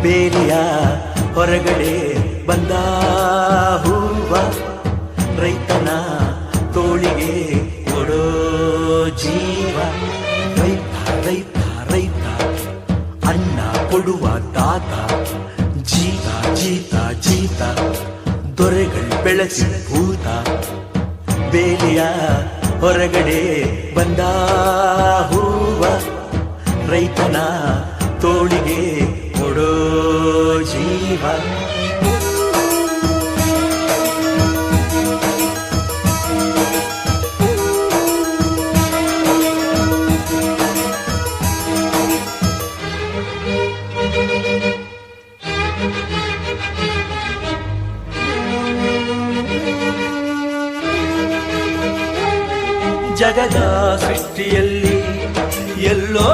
ಬೇಲಿಯ ಹೊರಗಡೆ ಬಂದ ಹೂವ, ರೈತನ ತೋಳಿಗೆ ಕೊಡೋ ಜೀವ. ರೈತ ರೈತ ರೈತ ಅನ್ನ ಕೊಡುವ ತಾತ, ಜೀತ ಜೀತ ಜೀತ ದೊರೆಗಳು ಬೆಳೆಸಿ ಭೂತ. ಬೇಲಿಯ ಹೊರಗಡೆ ಬಂದ ಹೂವ, ರೈತನ ತೋಳಿಗೆ ಕೊಡೋ ಜೀವ. ಜಗದ ಸೃಷ್ಟಿಯಲ್ಲಿ ಎಲ್ಲೋ